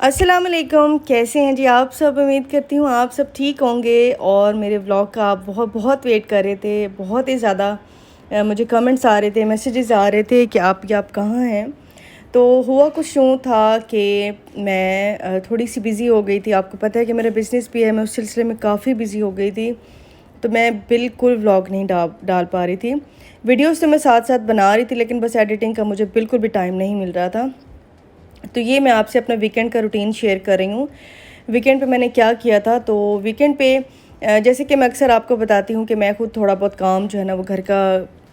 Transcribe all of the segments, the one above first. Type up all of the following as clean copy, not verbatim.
अस्सलाम वालेकुम, कैसे हैं जी आप सब। उम्मीद करती हूँ आप सब ठीक होंगे और मेरे व्लॉग का आप बहुत बहुत वेट कर रहे थे। बहुत ही ज़्यादा मुझे कमेंट्स आ रहे थे, मैसेजेस आ रहे थे कि आप कहाँ हैं। तो हुआ कुछ यूँ था कि मैं थोड़ी सी बिज़ी हो गई थी। आपको पता है कि मेरा बिज़नेस भी है, मैं उस सिलसिले में काफ़ी बिज़ी हो गई थी। तो मैं बिल्कुल व्लॉग नहीं डाल पा रही थी। वीडियोज़ तो मैं साथ साथ बना रही थी, लेकिन बस एडिटिंग का मुझे बिल्कुल भी टाइम नहीं मिल रहा था। तो ये मैं आपसे अपना वीकेंड का रूटीन शेयर कर रही हूँ। वीकेंड पे मैंने क्या किया था। तो वीकेंड पे जैसे कि मैं अक्सर आपको बताती हूँ कि मैं खुद थोड़ा बहुत काम जो है ना वो घर का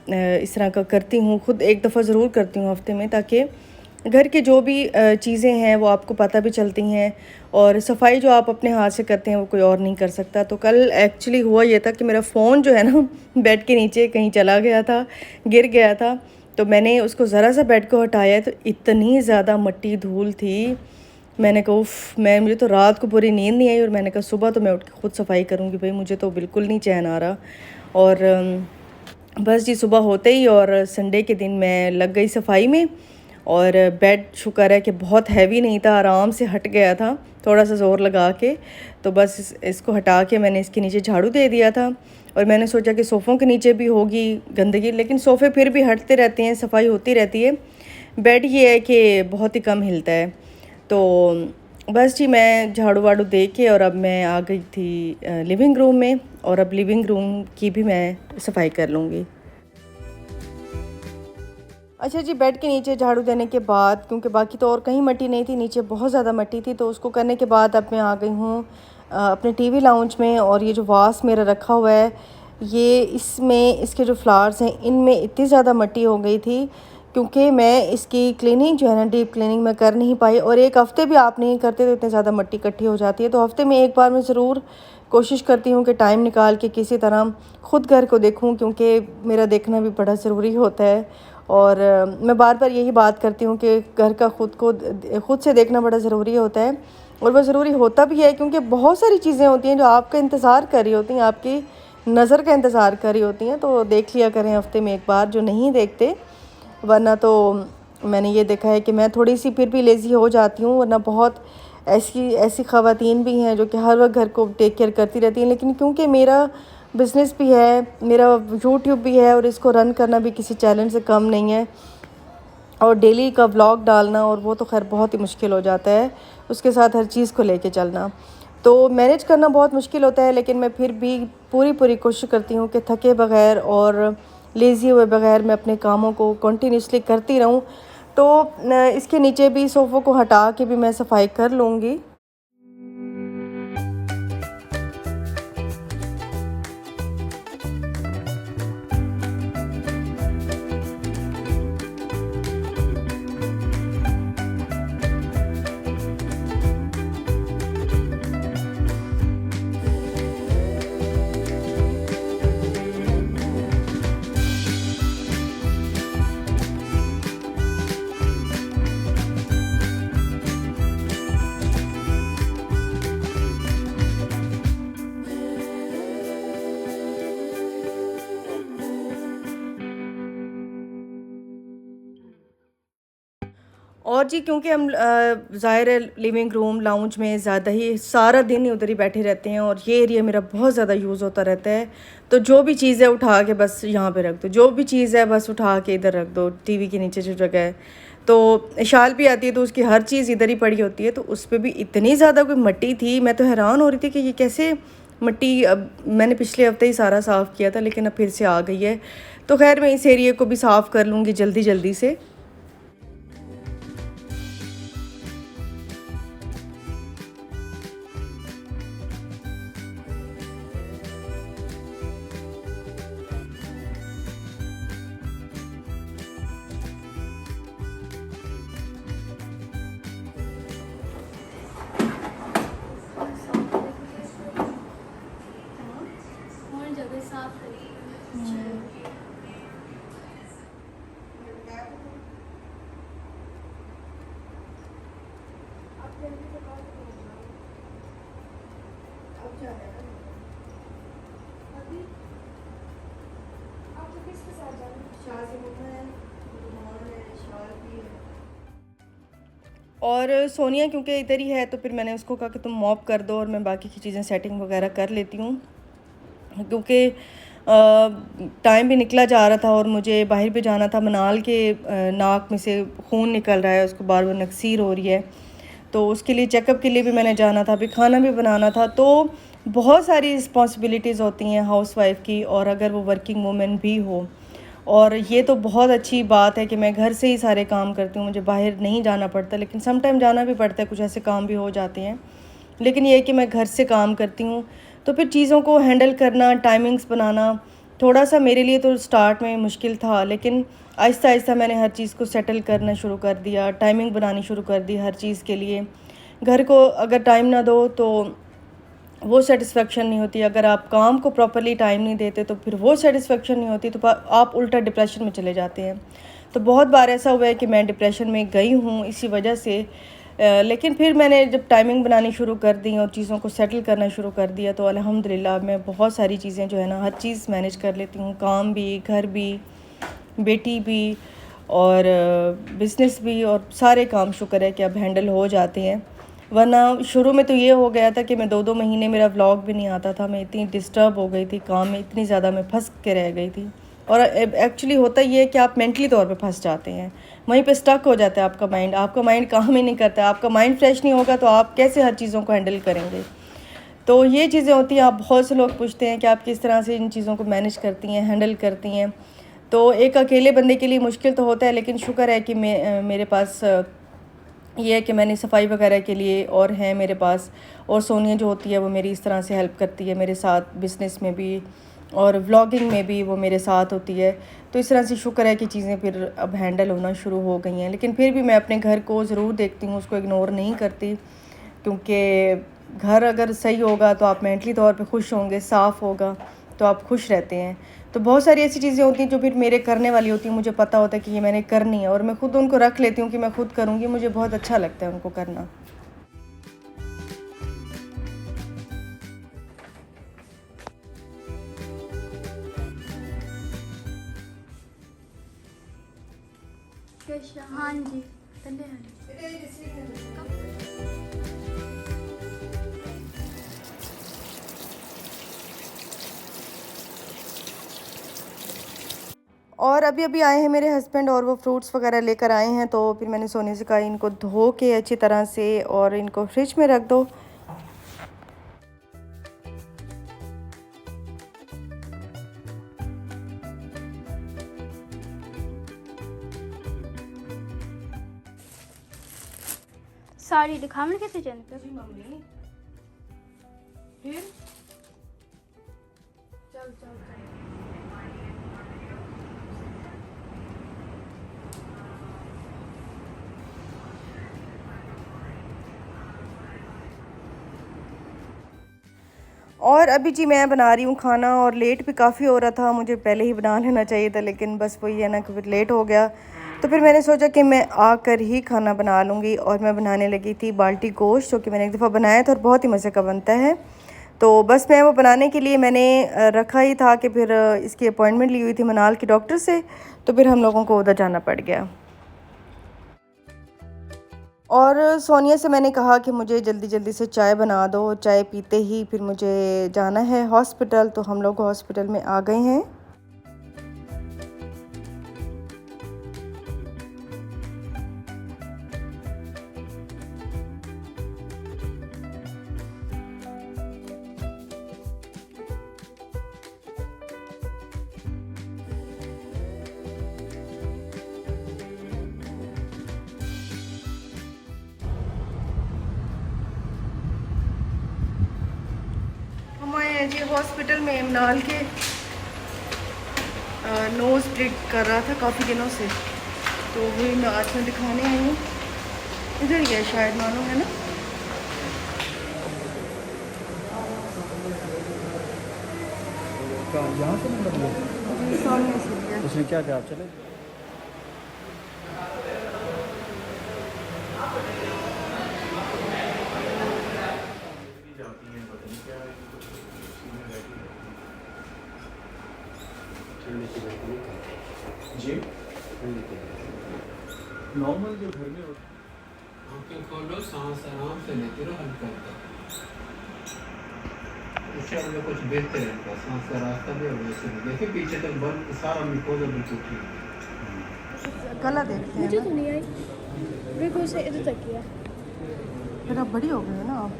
इस तरह का करती हूँ। खुद एक दफ़ा ज़रूर करती हूँ हफ्ते में, ताकि घर के जो भी चीज़ें हैं वो आपको पता भी चलती हैं। और सफाई जो आप अपने हाथ से करते हैं वो कोई और नहीं कर सकता। तो कल एक्चुअली हुआ ये था कि मेरा फ़ोन जो है ना बेड के नीचे कहीं चला गया था, गिर गया था। तो मैंने उसको ज़रा सा बेड को हटाया तो इतनी ज़्यादा मट्टी धूल थी। मैंने कहा उफ़, मुझे तो रात को पूरी नींद नहीं आई और मैंने कहा सुबह तो मैं उठ के खुद सफाई करूँगी भाई, मुझे तो बिल्कुल नहीं चैन आ रहा। और बस जी सुबह होते ही और संडे के दिन मैं लग गई सफाई में। और बेड शुक्र है कि बहुत हैवी नहीं था, आराम से हट गया था थोड़ा सा ज़ोर लगा के। तो बस इसको हटा के मैंने इसके नीचे झाड़ू दे दिया था। और मैंने सोचा कि सोफ़ों के नीचे भी होगी गंदगी, लेकिन सोफ़े फिर भी हटते रहते हैं, सफाई होती रहती है। बेड ये है कि बहुत ही कम हिलता है। तो बस जी मैं झाड़ू वाड़ू दे के और अब मैं आ गई थी लिविंग रूम में, और अब लिविंग रूम की भी मैं सफाई कर लूँगी। अच्छा जी, बेड के नीचे झाड़ू देने के बाद, क्योंकि बाकी तो और कहीं मट्टी नहीं थी, नीचे बहुत ज़्यादा मट्टी थी, तो उसको करने के बाद अब मैं आ गई हूँ अपने टीवी लाउंज में। और ये जो वास मेरा रखा हुआ है, ये इसमें इसके जो फ्लावर्स हैं इनमें इतनी ज़्यादा मट्टी हो गई थी, क्योंकि मैं इसकी क्लीनिंग जो है ना डीप क्लीनिंग मैं कर नहीं पाई। और एक हफ़्ते भी आप नहीं करते तो इतनी ज़्यादा मट्टी इकट्ठी हो जाती है। तो हफ़्ते में एक बार मैं ज़रूर कोशिश करती हूँ कि टाइम निकाल के किसी तरह ख़ुद घर को देखूँ, क्योंकि मेरा देखना भी बड़ा ज़रूरी होता है। और मैं बार बार यही बात करती हूँ कि घर का खुद से देखना बड़ा ज़रूरी होता है। और वो ज़रूरी होता भी है, क्योंकि बहुत सारी चीज़ें होती हैं जो आपका इंतज़ार कर रही होती हैं, आपकी नज़र का इंतज़ार कर रही होती हैं। तो देख लिया करें हफ़्ते में एक बार, जो नहीं देखते। वरना तो मैंने ये देखा है कि मैं थोड़ी सी फिर भी लेज़ी हो जाती हूँ, वरना बहुत ऐसी ऐसी ख़वातीन भी हैं जो कि हर वक्त घर को टेक केयर करती रहती हैं। लेकिन क्योंकि मेरा बिज़नेस भी है, मेरा यूट्यूब भी है, और इसको रन करना भी किसी चैलेंज से कम नहीं है, और डेली का व्लॉग डालना, और वो तो खैर बहुत ही मुश्किल हो जाता है, उसके साथ हर चीज़ को लेके चलना तो मैनेज करना बहुत मुश्किल होता है। लेकिन मैं फिर भी पूरी कोशिश करती हूँ कि थके बगैर और लेज़ी हुए बगैर मैं अपने कामों को कंटिन्यूसली करती रहूँ। तो इसके नीचे भी सोफ़ों को हटा के भी मैं सफाई कर लूँगी। और जी क्योंकि हम ज़ाहिर है लिविंग रूम लाउंज में ज़्यादा ही सारा दिन ही उधर ही बैठे रहते हैं, और ये एरिया मेरा बहुत ज़्यादा यूज़ होता रहता है। तो जो भी चीज़ है उठा के बस यहाँ पे रख दो, जो भी चीज़ है बस उठा के इधर रख दो, टीवी के नीचे जो जगह है। तो शाल भी आती है तो उसकी हर चीज़ इधर ही पड़ी होती है। तो उस पर भी इतनी ज़्यादा कोई मट्टी थी, मैं तो हैरान हो रही थी कि ये कैसे मट्टी। अब मैंने पिछले हफ्ते ही सारा साफ़ किया था, लेकिन अब फिर से आ गई है। तो खैर मैं इस एरिया को भी साफ़ कर लूँगी जल्दी जल्दी से। और जगह साफ करिए। और सोनिया क्योंकि इधर ही है तो फिर मैंने उसको कहा कि तुम मॉप कर दो और मैं बाकी की चीज़ें सेटिंग वगैरह कर लेती हूँ, क्योंकि टाइम भी निकला जा रहा था और मुझे बाहर भी जाना था। मनाल के नाक में से खून निकल रहा है, उसको बार बार नक्सीर हो रही है, तो उसके लिए चेकअप के लिए भी मैंने जाना था, अभी खाना भी बनाना था। तो बहुत सारी रिस्पॉन्सिबिलिटीज़ होती हैं हाउसवाइफ की, और अगर वो वर्किंग वूमेन भी हो। और ये तो बहुत अच्छी बात है कि मैं घर से ही सारे काम करती हूँ, मुझे बाहर नहीं जाना पड़ता, लेकिन सम टाइम जाना भी पड़ता है, कुछ ऐसे काम भी हो जाते हैं। लेकिन ये है कि मैं घर से काम करती हूँ, तो फिर चीज़ों को हैंडल करना, टाइमिंग्स बनाना थोड़ा सा मेरे लिए तो स्टार्ट में मुश्किल था, लेकिन आहिस्ता आहिस्ता मैंने हर चीज़ को सेटल करना शुरू कर दिया, टाइमिंग बनानी शुरू कर दी हर चीज़ के लिए। घर को अगर टाइम ना दो तो वो सेटिस्फेक्शन नहीं होती, अगर आप काम को प्रॉपरली टाइम नहीं देते तो फिर वो सेटिस्फेक्शन नहीं होती, तो आप उल्टा डिप्रेशन में चले जाते हैं। तो बहुत बार ऐसा हुआ है कि मैं डिप्रेशन में गई हूँ इसी वजह से। लेकिन फिर मैंने जब टाइमिंग बनानी शुरू कर दी और चीज़ों को सेटल करना शुरू कर दिया तो अल्हम्दुलिल्लाह मैं बहुत सारी चीज़ें जो है ना, हर चीज़ मैनेज कर लेती हूँ, काम भी, घर भी, बेटी भी, और बिज़नेस भी, और सारे काम शुक्र है कि अब हैंडल हो जाते हैं। वरना शुरू में तो ये हो गया था कि मैं 2-2 महीने मेरा व्लॉग भी नहीं आता था, मैं इतनी डिस्टर्ब हो गई थी काम में, इतनी ज़्यादा मैं फंस के रह गई थी। और एक्चुअली होता ये है कि आप मेंटली तौर पे फंस जाते हैं, वहीं पे स्टक हो जाता है आपका माइंड काम ही नहीं करता, आपका माइंड फ्रेश नहीं होगा तो आप कैसे हर चीज़ों को हैंडल करेंगे। तो ये चीज़ें होती हैं। आप बहुत से लोग पूछते हैं कि आप किस तरह से इन चीज़ों को मैनेज करती हैं, हैंडल करती हैं। तो एक अकेले बंदे के लिए मुश्किल तो होता है, लेकिन शुक्र है कि मेरे पास ये है कि मैंने सफाई वगैरह के लिए और हैं मेरे पास, और सोनिया जो होती है वो मेरी इस तरह से हेल्प करती है मेरे साथ, बिज़नेस में भी और व्लॉगिंग में भी वो मेरे साथ होती है। तो इस तरह से शुक्र है कि चीज़ें फिर अब हैंडल होना शुरू हो गई हैं। लेकिन फिर भी मैं अपने घर को ज़रूर देखती हूँ, उसको इग्नोर नहीं करती, क्योंकि घर अगर सही होगा तो आप मेंटली तौर पे खुश होंगे, साफ़ होगा तो आप खुश रहते हैं। तो बहुत सारी ऐसी चीज़ें होती हैं जो फिर मेरे करने वाली होती हैं, मुझे पता होता है कि ये मैंने करनी है, और मैं खुद उनको रख लेती हूँ कि मैं खुद करूँगी, मुझे बहुत अच्छा लगता है उनको करना। हाँ जी तले और अभी अभी आए हैं मेरे हस्बैंड, और वो फ्रूट्स वगैरह लेकर आए हैं, तो फिर मैंने सोनी से कहा इनको धो के अच्छी तरह से और इनको फ्रिज में रख दो। साड़ी दिखावन कैसे चैनल पे मम्मी फिर चल चल और अभी जी मैं बना रही हूँ खाना, और लेट भी काफ़ी हो रहा था, मुझे पहले ही बना लेना चाहिए था, लेकिन बस वही है ना कि फिर लेट हो गया। तो फिर मैंने सोचा कि मैं आकर ही खाना बना लूँगी, और मैं बनाने लगी थी बाल्टी गोश्त, जो कि मैंने एक दफ़ा बनाया था और बहुत ही मज़े का बनता है। तो बस मैं वो बनाने के लिए मैंने रखा ही था कि फिर इसकी अपॉइंटमेंट ली हुई थी मनाल की डॉक्टर से, तो फिर हम लोगों को उधर जाना पड़ गया। और सोनिया से मैंने कहा कि मुझे जल्दी जल्दी से चाय बना दो, चाय पीते ही फिर मुझे जाना है हॉस्पिटल, तो हम लोग हॉस्पिटल में आ गए हैं। हम आए हैं जी हॉस्पिटल में, मनाल के नोज़ ब्लीड कर रहा था काफ़ी दिनों से, तो वही मैं आज में दिखाने आई हूँ। इधर ही है शायद, मालूम है ना। यहाँ से नंबर लिया? जी सामने से लिया। उसने क्या कहा, चले? जी नॉर्मल जो घर में होता है। आंखें खोलो, सांस आराम से लेते रहो, हल्का हल्का। इससे अंदर कुछ बेहतर रहेगा, सांस का रास्ता भी और वैसे भी देखिए पीछे तक बंद, सारा मिकोजा बिल्कुल ठीक गला देखते हैं मुझे ना। तो नहीं आई, बिल्कुल से इधर तक किया। फिर अब बड़ी हो गई है ना आप।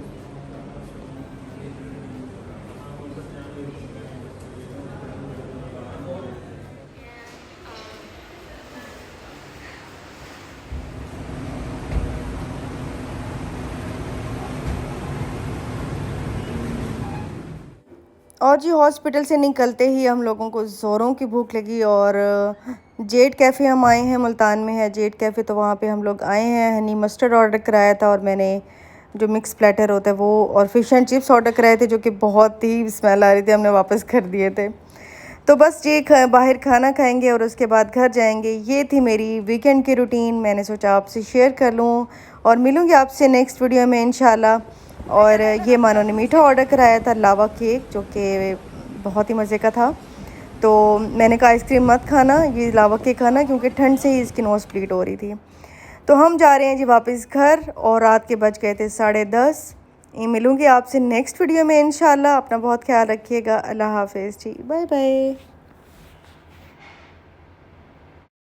और जी हॉस्पिटल से निकलते ही हम लोगों को ज़ोरों की भूख लगी और जेड कैफ़े हम आए हैं, मुल्तान में है जेड कैफ़े, तो वहाँ पे हम लोग आए हैं। हनी मस्टर्ड ऑर्डर कराया था और मैंने जो मिक्स प्लेटर होता है वो और फ़िश एंड चिप्स ऑर्डर कराए थे, जो कि बहुत ही स्मेल आ रही थी, हमने वापस कर दिए थे। तो बस ये बाहर खाना खाएंगे और उसके बाद घर जाएंगे। ये थी मेरी वीकेंड की रूटीन, मैंने सोचा आपसे शेयर कर लूँ और मिलूँगी आपसे नेक्स्ट वीडियो में इंशाल्लाह। और ये मानो ने मीठा ऑर्डर कराया था, लावा केक, जो कि बहुत ही मज़े का था। तो मैंने कहा आइसक्रीम मत खाना, ये लावा केक खाना, क्योंकि ठंड से ही इसकी नोज़ ब्लीड हो रही थी। तो हम जा रहे हैं जी वापस घर और रात के बज गए थे 10:30। मिलूँगी आपसे नेक्स्ट वीडियो में इंशाल्लाह। अपना बहुत ख्याल रखिएगा। अल्लाह हाफ़िज़ जी, बाय बाय।